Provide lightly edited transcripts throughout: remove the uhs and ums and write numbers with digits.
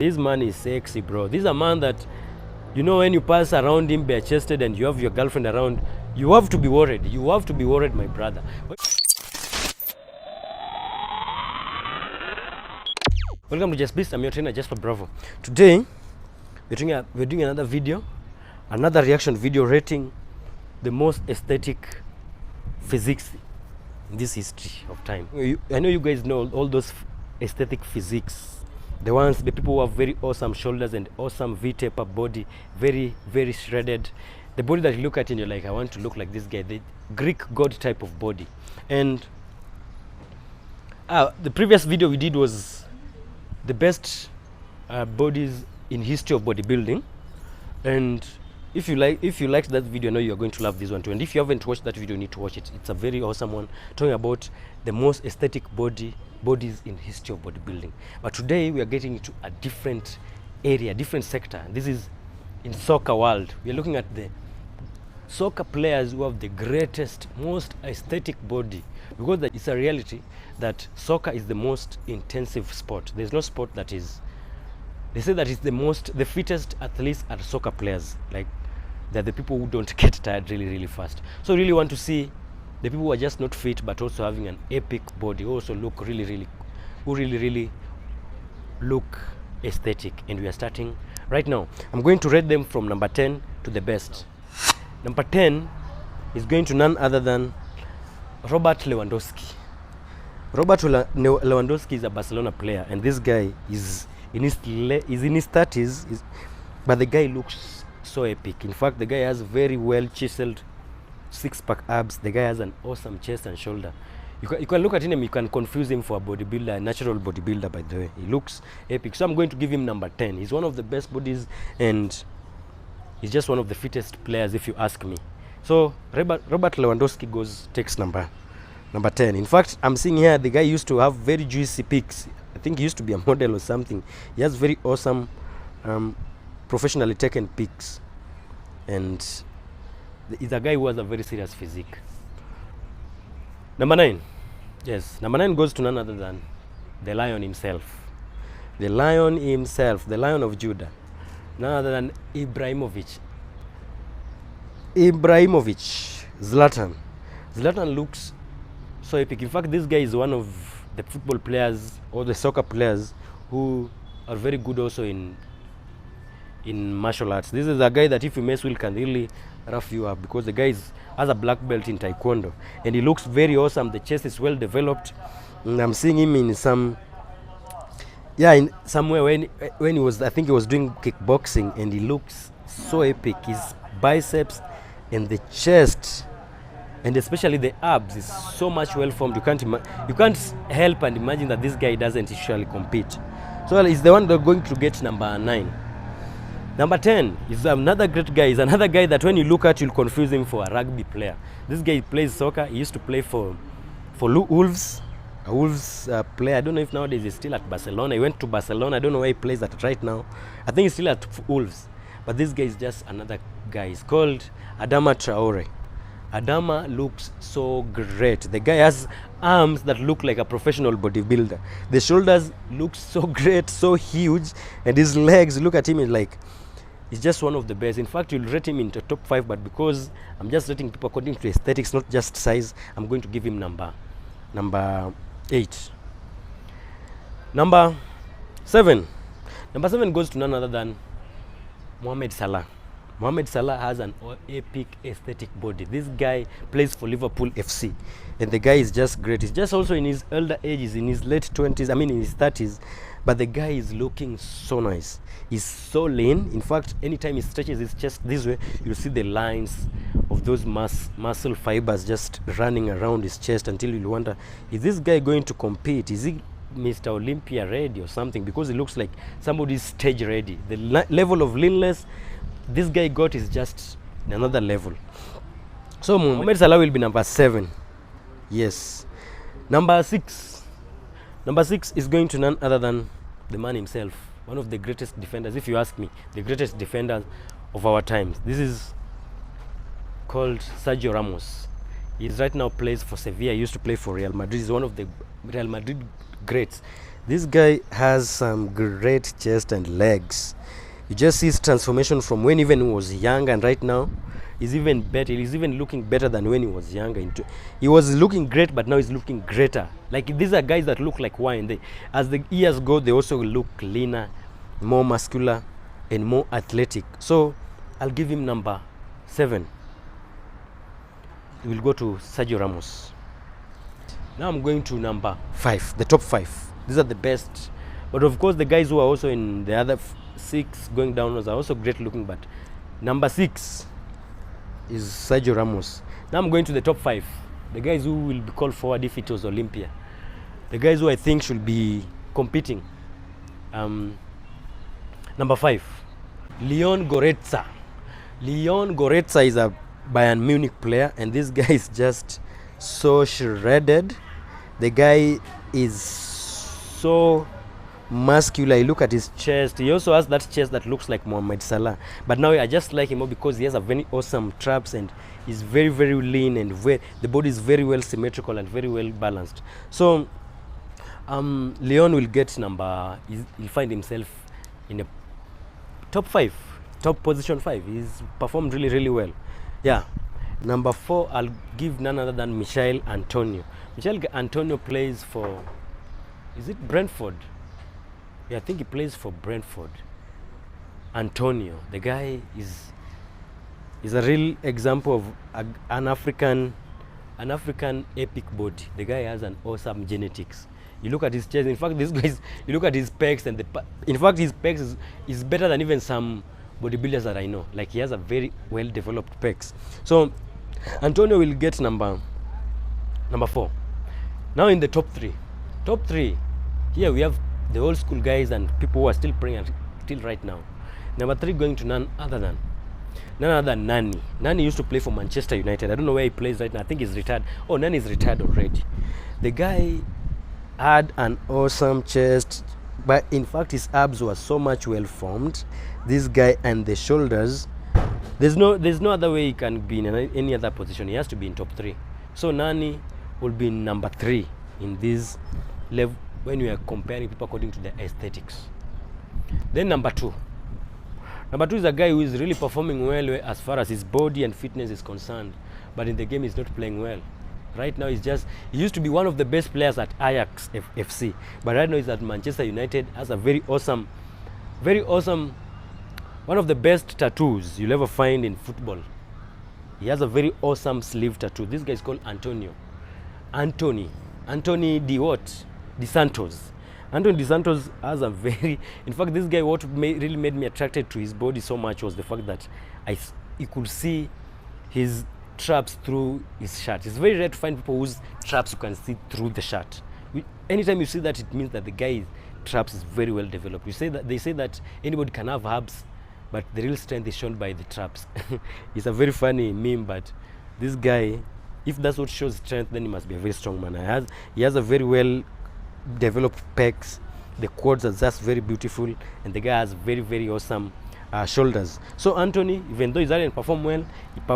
This man is sexy, bro. This is a man that, you know, when you pass around him bare-chested and you have your girlfriend around, you have to be worried. You have to be worried, my brother. Welcome to Just Beast. I'm your trainer, Jasper Bravo. Today, we're doing another video, another reaction video rating the most aesthetic physiques in this history of time. I know you guys know all those aesthetic physiques. The people who have very awesome shoulders and awesome V-taper body, very, very shredded. The body that you look at and you're like, I want to look like this guy, the Greek god type of body. And the previous video we did was the best bodies in history of bodybuilding. And if you liked that video, I know you're going to love this one too. And if you haven't watched that video, you need to watch it. It's a very awesome one, talking about the most aesthetic bodies in history of bodybuilding. But today we are getting into a different area, different sector. This is in soccer world. We are looking at the soccer players who have the greatest, most aesthetic body, because it's a reality that soccer is the most intensive sport. There's no sport that is, they say that it's the fittest athletes are soccer players. Like, they're the people who don't get tired really, really fast. So really want to see the people who are just not fit but also having an epic body, also look really look aesthetic. And we are starting right now. I'm going to rate them from number 10 to the best. Number 10 is going to none other than Robert Lewandowski. Robert Lewandowski is a Barcelona player, and this guy is in his 30s, but the guy looks so epic. In fact, the guy has very well chiseled six-pack abs. The guy has an awesome chest and shoulder. You can look at him, you can confuse him for a bodybuilder, a natural bodybuilder, by the way. He looks epic. So I'm going to give him number 10. He's one of the best bodies, and he's just one of the fittest players, if you ask me. So Robert Lewandowski takes number 10. In fact, I'm seeing here the guy used to have very juicy pics. I think he used to be a model or something. He has very awesome professionally taken pics, and he's a guy who has a very serious physique. Number 9. Yes, number 9 goes to none other than the lion himself. The lion himself, the lion of Judah. None other than Ibrahimovic. Zlatan. Zlatan looks so epic. In fact, this guy is one of the football players or the soccer players who are very good also in martial arts. This is a guy that if you mess with can really rough you up, because the guy has a black belt in taekwondo, and he looks very awesome. The chest is well developed, and I'm seeing him in somewhere when he was, I think he was doing kickboxing, and he looks so epic. His biceps and the chest, and especially the abs, is so much well formed. You can't help and imagine that this guy doesn't usually compete. So he's the one that's going to get number 9. Number 10 is another great guy. He's another guy that when you look at, you'll confuse him for a rugby player. This guy plays soccer. He used to play for Wolves, a Wolves player. I don't know if nowadays he's still at Barcelona. He went to Barcelona. I don't know where he plays at right now. I think he's still at Wolves. But this guy is just another guy. He's called Adama Traore. Adama looks so great. The guy has arms that look like a professional bodybuilder. The shoulders look so great, so huge, and his legs, look at him, he's just one of the best. In fact, you'll rate him into top 5, but because I'm just rating people according to aesthetics, not just size, I'm going to give him number 8. Number 7. Number 7 goes to none other than Mohamed Salah. Mohamed Salah has an epic aesthetic body. This guy plays for Liverpool FC, and the guy is just great. He's just also in his elder ages, in his late 20s, in his 30s, but the guy is looking so nice. He's so lean. In fact, anytime he stretches his chest this way, you'll see the lines of those muscle fibers just running around his chest until you'll wonder, is this guy going to compete? Is he Mr. Olympia ready or something? Because he looks like somebody's stage ready. The level of leanness this guy got is just another level. So Mohamed Salah will be number 7. Yes. Number 6. Number 6 is going to none other than the man himself. One of the greatest defenders, if you ask me, the greatest defender of our times. This is called Sergio Ramos. He right now plays for Sevilla. He used to play for Real Madrid. He's one of the Real Madrid greats. This guy has some great chest and legs. You just see his transformation from when even he was young, and right now he's even better. He's even looking better than when he was younger. He was looking great, but now he's looking greater. Like, these are guys that look like wine. As the years go, they also look leaner, more muscular, and more athletic. So I'll give him number 7. We'll go to Sergio Ramos. Now I'm going to number 5, the top 5. These are the best. But of course, the guys who are also in the other 6 going downwards are also great looking. But number 6 is Sergio Ramos. Now I'm going to the top 5. The guys who will be called forward if it was Olympia. The guys who I think should be competing. Number 5, Leon Goretzka. Leon Goretzka is a Bayern Munich player, and this guy is just so shredded. The guy is so muscular. You look at his chest. He also has that chest that looks like Mohamed Salah. But now I just like him more because he has a very awesome traps, and he's very, very lean, and the body is very well symmetrical and very well balanced. So Leon will get he'll find himself in a top 5, top position 5. He's performed really, really well. Yeah. Number 4, I'll give none other than Michail Antonio. Michail Antonio plays for, is it Brentford? Yeah, I think he plays for Brentford. Antonio, the guy is a real example of an African epic body. The guy has an awesome genetics. You look at his chest. In fact, this guy, you look at his pecs, and in fact, his pecs is better than even some bodybuilders that I know. Like, he has a very well developed pecs. So Antonio will get number 4. Now in the top 3, here we have the old school guys and people who are still playing until right now. Number 3 going to none other than Nani. Nani used to play for Manchester United. I don't know where he plays right now. I think he's retired. Oh, Nani is retired already. The guy had an awesome chest, but in fact his abs were so much well formed. This guy, and the shoulders, there's no other way he can be in any other position. He has to be in top 3. So Nani will be number 3 in this level when we are comparing people according to their aesthetics. Then number 2 is a guy who is really performing well as far as his body and fitness is concerned, but in the game he's not playing well. Right now he used to be one of the best players at Ajax FC, but right now he's at Manchester United. Has a very awesome, one of the best tattoos you'll ever find in football. He has a very awesome sleeve tattoo. This guy is called Anthony De Santos. Anthony De Santos has a very, in fact, this guy, what really made me attracted to his body so much was the fact that you could see his traps through his shirt. It's very rare to find people whose traps you can see through the shirt. Anytime you see that, it means that the guy's traps is very well developed. They say that anybody can have abs, but the real strength is shown by the traps. It's a very funny meme, but this guy, if that's what shows strength, then he must be a very strong man. He has a very well developed pecs. The quads are just very beautiful, and the guy has very, very awesome shoulders. So Anthony, even though he didn't perform well,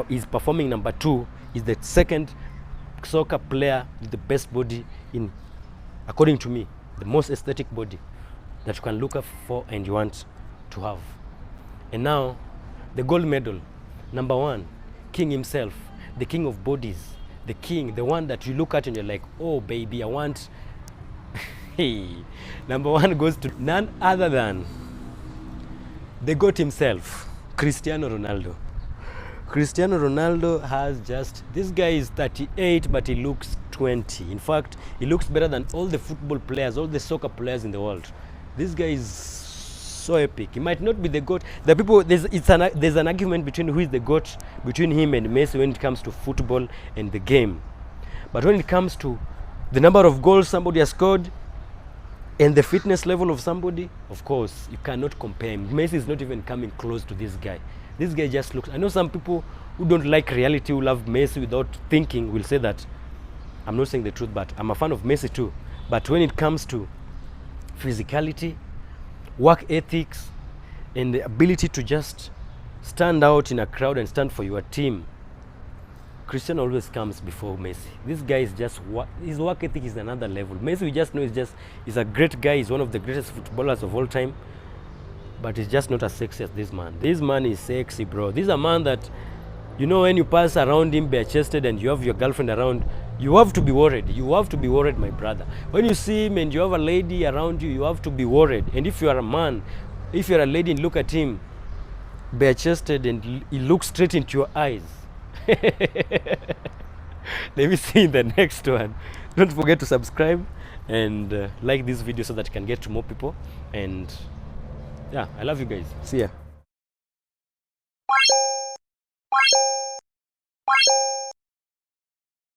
he's performing number 2. He's the second soccer player with the best body in, according to me, the most aesthetic body that you can look up for and you want to have. And now, the gold medal, number 1, king himself, the king of bodies, the king, the one that you look at and you're like, oh baby, I want. Hey, number 1 goes to none other than the GOAT himself, Cristiano Ronaldo. Cristiano Ronaldo has this guy is 38, but he looks 20. In fact, he looks better than all the football players, all the soccer players in the world. This guy is so epic. He might not be the GOAT. There's an argument between who is the GOAT between him and Messi when it comes to football and the game. But when it comes to the number of goals somebody has scored and the fitness level of somebody, of course, you cannot compare him. Messi is not even coming close to this guy. This guy just looks. I know some people who don't like reality, who love Messi without thinking, will say that I'm not saying the truth, but I'm a fan of Messi too. But when it comes to physicality, work ethics, and the ability to just stand out in a crowd and stand for your team, Cristiano always comes before Messi. This guy is just his work ethic is another level. Messi, we just know he's a great guy. He's one of the greatest footballers of all time, but he's just not as sexy as this man. This man is sexy, bro. This is a man that, you know, when you pass around him bare-chested and you have your girlfriend around, you have to be worried. You have to be worried, my brother. When you see him and you have a lady around you, you have to be worried. And if you are a man, if you're a lady and look at him bare-chested and he looks straight into your eyes, let me see you in the next one. Don't forget to subscribe and like this video so that you can get to more people. And yeah, I love you guys. See ya.